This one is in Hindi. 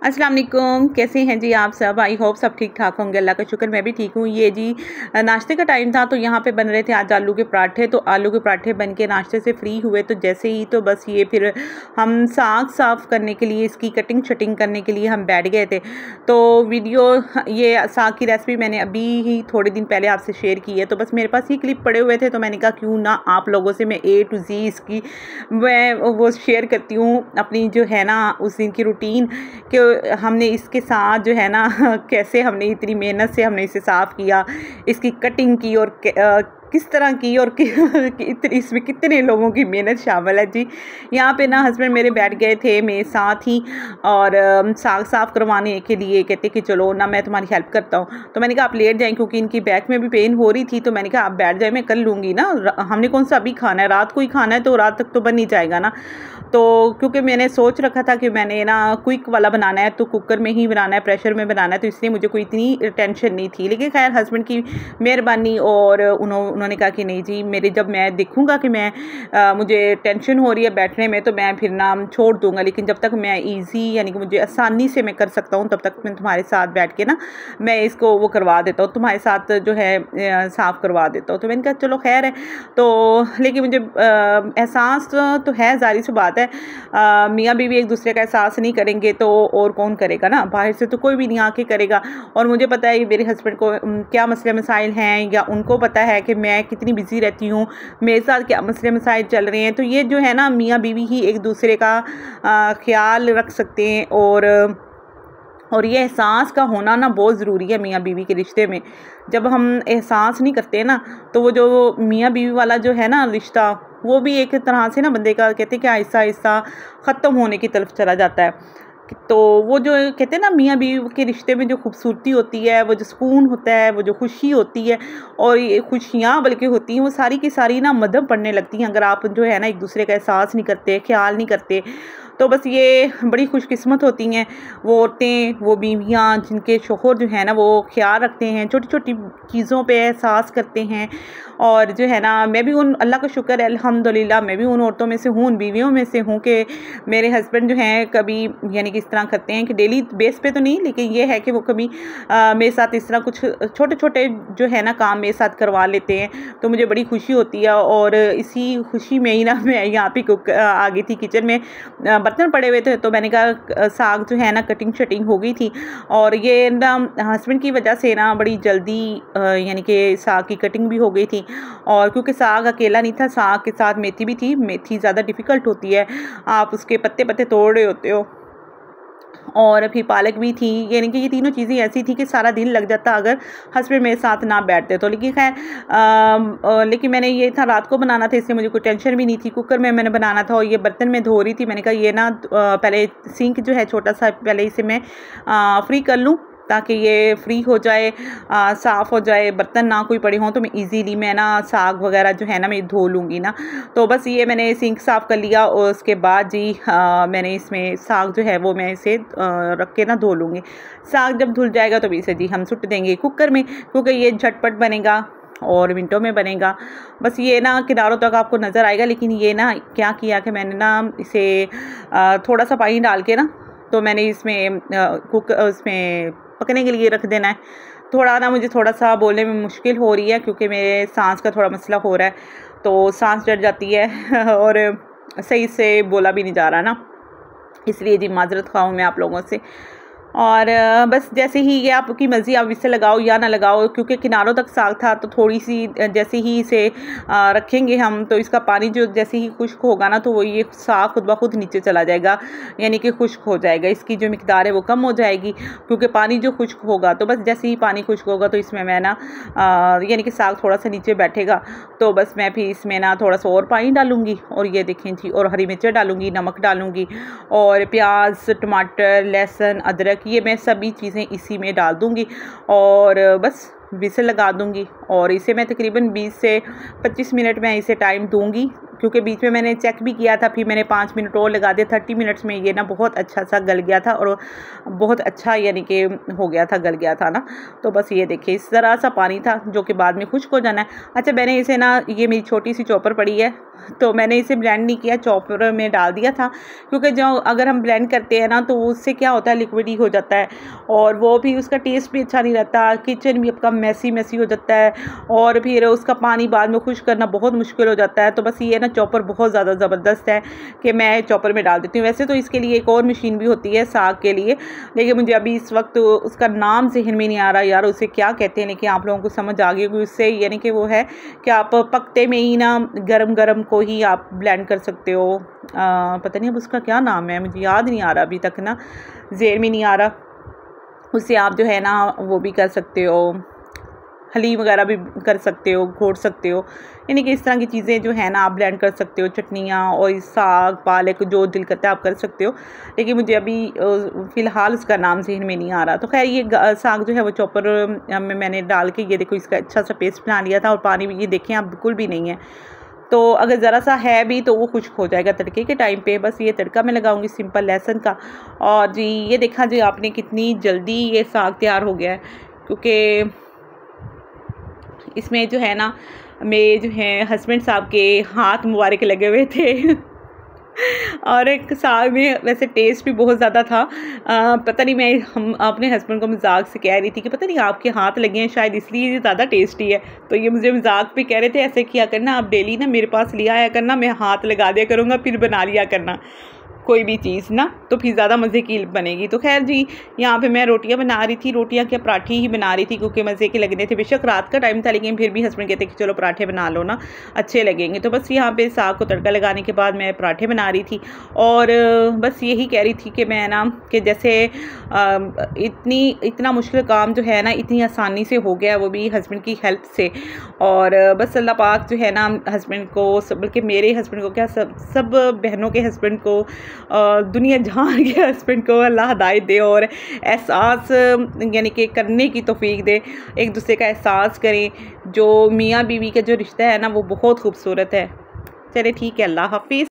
अस्सलाम वालेकुम, कैसे हैं जी आप सब। आई होप सब ठीक ठाक होंगे, अल्लाह का शुक्र मैं भी ठीक हूँ। ये जी नाश्ते का टाइम था तो यहाँ पे बन रहे थे आज आलू के पराठे। तो आलू के पराठे बन के नाश्ते से फ्री हुए तो जैसे ही तो बस ये फिर हम साग साफ़ करने के लिए, इसकी कटिंग शटिंग करने के लिए हम बैठ गए थे। तो वीडियो ये साग की रेसिपी मैंने अभी ही थोड़े दिन पहले आपसे शेयर की है। तो बस मेरे पास ये क्लिप पड़े हुए थे तो मैंने कहा क्यों ना आप लोगों से मैं A to Z इसकी मैं वो शेयर करती हूँ, अपनी जो है ना उस दिन की रूटीन कि हमने इसके साथ जो है ना कैसे हमने इतनी मेहनत से हमने इसे साफ़ किया, इसकी कटिंग की और किस तरह की और इसमें कितने लोगों की मेहनत शामिल है जी। यहाँ पे ना हस्बैंड मेरे बैठ गए थे मेरे साथ ही और साग साफ़ करवाने के लिए कहते कि चलो ना मैं तुम्हारी हेल्प करता हूँ। तो मैंने कहा आप लेट जाएं क्योंकि इनकी बैक में भी पेन हो रही थी। तो मैंने कहा आप बैठ जाए, मैं कर लूँगी ना, हमने कौन सा अभी खाना है, रात को ही खाना है तो रात तक तो बन ही जाएगा ना। तो क्योंकि मैंने सोच रखा था कि मैंने ना क्विक वाला बनाना है तो कुकर में ही बनाना है, प्रेशर में बनाना है, तो इसलिए मुझे कोई इतनी टेंशन नहीं थी। लेकिन खैर हस्बैंड की मेहरबानी और उन्होंने कहा कि नहीं जी मेरे जब मैं देखूंगा कि मुझे टेंशन हो रही है बैठने में तो मैं फिर ना छोड़ दूंगा, लेकिन जब तक मैं इजी यानी कि मुझे आसानी से मैं कर सकता हूँ तब तक मैं तुम्हारे साथ बैठ के ना मैं इसको वो करवा देता हूँ, तुम्हारे साथ जो है साफ़ करवा देता हूँ। तो मैंने कहा चलो खैर है। तो लेकिन मुझे एहसास तो है, जाहिर सी बात है मियाँ बीवी एक दूसरे का एहसास नहीं करेंगे तो और कौन करेगा ना, बाहर से तो कोई भी नहीं आके करेगा। और मुझे पता है मेरे हस्बैंड को क्या मसले मसाइल हैं या उनको पता है कि मैं कितनी बिजी रहती हूँ, मेरे साथ क्या मसले मसाइल चल रहे हैं। तो ये जो है ना मियाँ बीवी ही एक दूसरे का ख्याल रख सकते हैं और ये एहसास का होना ना बहुत ज़रूरी है मियाँ बीवी के रिश्ते में। जब हम एहसास नहीं करते ना तो वो जो मियाँ बीवी वाला जो है ना रिश्ता वो भी एक तरह से ना बंदे का कहते हैं कि आहिस्ता आहिस्ता ख़त्म होने की तरफ चला जाता है। तो वो जो कहते हैं ना मियाँ बीवी के रिश्ते में जो खूबसूरती होती है, वो जो सुकून होता है, वो जो खुशी होती है और ये खुशियाँ बल्कि होती हैं वो सारी की सारी ना मध्यम पड़ने लगती हैं अगर आप जो है ना एक दूसरे का एहसास नहीं करते, ख्याल नहीं करते। तो बस ये बड़ी खुशकिस्मत होती हैं वो औरतें, वो बीवियाँ जिनके शोहर जो है ना वो ख्याल रखते हैं, छोटी छोटी चीज़ों पे एहसास करते हैं। और जो है ना मैं भी उन अल्लाह का शुक्र है अल्हम्दुलिल्लाह मैं भी उन औरतों में से हूँ, उन बीवियों में से हूँ कि मेरे हस्बैंड जो हैं कभी यानी कि इस तरह करते हैं कि डेली बेस पे तो नहीं, लेकिन ये है कि वो कभी मेरे साथ इस तरह कुछ छोटे छोटे जो है ना काम मेरे साथ करवा लेते हैं तो मुझे बड़ी खुशी होती है। और इसी खुशी में ही ना मैं यहाँ पे आ गई थी किचन में, बर्तन पड़े हुए थे तो मैंने कहा साग जो है ना कटिंग शटिंग हो गई थी और ये ना हस्बैंड की वजह से ना बड़ी जल्दी यानी कि साग की कटिंग भी हो गई थी। और क्योंकि साग अकेला नहीं था, साग के साथ मेथी भी थी, मेथी ज़्यादा डिफ़िकल्ट होती है, आप उसके पत्ते पत्ते तोड़ रहे होते हो, और फिर पालक भी थी, यानी कि ये तीनों चीज़ें ऐसी थी कि सारा दिन लग जाता अगर हस्बैंड मेरे साथ ना बैठते तो। लेकिन खैर लेकिन मैंने ये था रात को बनाना था इसलिए मुझे कोई टेंशन भी नहीं थी, कुकर में मैंने बनाना था और ये बर्तन में धो रही थी। मैंने कहा ये ना पहले सिंक जो है छोटा सा पहले इसे मैं फ्री कर लूँ ताकि ये फ्री हो जाए, साफ़ हो जाए, बर्तन ना कोई पड़े हों तो मैं इजीली मैं ना साग वगैरह जो है ना मैं धो लूँगी ना। तो बस ये मैंने सिंक साफ़ कर लिया और उसके बाद जी मैंने इसमें साग जो है वो मैं इसे रख के ना धो लूँगी। साग जब धुल जाएगा तो इसे जी हम सुट देंगे कुकर में क्योंकि ये झटपट बनेगा और मिनटों में बनेगा। बस ये ना किनारों तक आपको नज़र आएगा। लेकिन ये ना क्या किया कि मैंने ना इसे थोड़ा सा पानी डाल के ना तो मैंने इसमें उसमें पकने के लिए रख देना है। थोड़ा ना मुझे थोड़ा सा बोलने में मुश्किल हो रही है क्योंकि मेरे सांस का थोड़ा मसला हो रहा है तो सांस चढ़ जाती है और सही से बोला भी नहीं जा रहा ना, इसलिए जी माजरत खाऊँ मैं आप लोगों से। और बस जैसे ही ये आपकी मर्ज़ी, आप इसे लगाओ या ना लगाओ, क्योंकि किनारों तक साग था तो थोड़ी सी जैसे ही इसे रखेंगे हम तो इसका पानी जो जैसे ही खुश्क होगा ना तो वो ये साग खुद ब खुद नीचे चला जाएगा, यानी कि खुश्क हो जाएगा, इसकी जो मिकदार है वो कम हो जाएगी क्योंकि पानी जो खुश्क होगा। तो बस जैसे ही पानी खुश्क होगा तो इसमें मैं ना यानी कि साग थोड़ा सा नीचे बैठेगा तो बस मैं फिर इसमें ना थोड़ा सा और पानी डालूँगी और ये देखें जी, और हरी मिर्च डालूँगी, नमक डालूँगी और प्याज, टमाटर, लहसुन, अदरक ये मैं सभी चीज़ें इसी में डाल दूँगी और बस विसल लगा दूँगी। और इसे मैं तकरीबन 20 से 25 मिनट में इसे टाइम दूँगी क्योंकि बीच में मैंने चेक भी किया था, फिर मैंने 5 मिनट और लगा दिया। 30 मिनट्स में ये ना बहुत अच्छा सा गल गया था और बहुत अच्छा यानी कि हो गया था, गल गया था ना। तो बस ये देखिए इस तरह सा पानी था जो कि बाद में खुश्क हो जाना है। अच्छा, मैंने इसे ना, ये मेरी छोटी सी चॉपर पड़ी है, तो मैंने इसे ब्लेंड नहीं किया, चॉपर में डाल दिया था, क्योंकि जो अगर हम ब्लेंड करते हैं ना तो उससे क्या होता है, लिक्विड ही हो जाता है और वो भी उसका टेस्ट भी अच्छा नहीं रहता, किचन भी आपका मैसी हो जाता है और फिर उसका पानी बाद में खुश्क करना बहुत मुश्किल हो जाता है। तो बस ये ना चॉपर बहुत ज़्यादा ज़बरदस्त है कि मैं चॉपर में डाल देती हूँ। वैसे तो इसके लिए एक और मशीन भी होती है साग के लिए, लेकिन मुझे अभी इस वक्त उसका नाम ज़हन में नहीं आ रहा यार, उसे क्या कहते हैं, लेकिन आप लोगों को समझ आ गई उससे, यानी कि वो है कि आप पकते में ही ना गरम को ही आप ब्लेंड कर सकते हो। पता नहीं अब उसका क्या नाम है, मुझे याद नहीं आ रहा अभी तक ना, ज़हन में नहीं आ रहा। उससे आप जो है ना वो भी कर सकते हो, हलीम वगैरह भी कर सकते हो, घोट सकते हो, यानी कि इस तरह की चीज़ें जो है ना आप ब्लेंड कर सकते हो, चटनियाँ और साग पालक जो दिल करता है आप कर सकते हो। लेकिन मुझे अभी फ़िलहाल उसका नाम ज़हन में नहीं आ रहा। तो खैर ये साग जो है वो चॉपर में मैंने डाल के, ये देखो इसका अच्छा सा पेस्ट बना लिया था और पानी भी ये देखें आप बिल्कुल भी नहीं है, तो अगर ज़रा सा है भी तो वो खुश्क हो जाएगा तड़के के टाइम पे। बस ये तड़का मैं लगाऊंगी सिंपल लहसुन का। और जी ये देखा जी आपने कितनी जल्दी ये साग तैयार हो गया है, क्योंकि इसमें जो है ना मेरे जो है हस्बैंड साहब के हाथ मुबारक लगे हुए थे और एक साग में वैसे टेस्ट भी बहुत ज़्यादा था। पता नहीं, मैं हम अपने हस्बैंड को मजाक से कह रही थी कि पता नहीं आपके हाथ लगे हैं शायद इसलिए ये ज़्यादा टेस्टी है। तो ये मुझे मजाक पे कह रहे थे ऐसे किया करना आप डेली ना मेरे पास लिया आया करना, मैं हाथ लगा दिया करूँगा, फिर बना लिया करना कोई भी चीज़ ना, तो फिर ज़्यादा मज़े की बनेगी। तो खैर जी यहाँ पे मैं रोटियाँ बना रही थी, रोटियाँ क्या पराठे ही बना रही थी, क्योंकि मज़े के लगने थे। बेशक रात का टाइम था लेकिन फिर भी हस्बैंड कहते कि चलो पराठे बना लो ना, अच्छे लगेंगे। तो बस यहाँ पे साग को तड़का लगाने के बाद मैं पराठे बना रही थी और बस यही कह रही थी कि मैं ना कि जैसे इतना मुश्किल काम जो है ना इतनी आसानी से हो गया, वो भी हस्बैंड की हेल्प से। और बस अल्लाह पाक जो है ना हस्बैंड को, बल्कि मेरे हस्बैंड को क्या सब बहनों के हस्बैंड को, दुनिया जहान के हस्बैंड को अल्लाह हिदायत दे और एहसास यानी कि करने की तौफीक दे, एक दूसरे का एहसास करें। जो मियाँ बीवी का जो रिश्ता है ना वो बहुत खूबसूरत है। चले ठीक है, अल्लाह हाफिज़।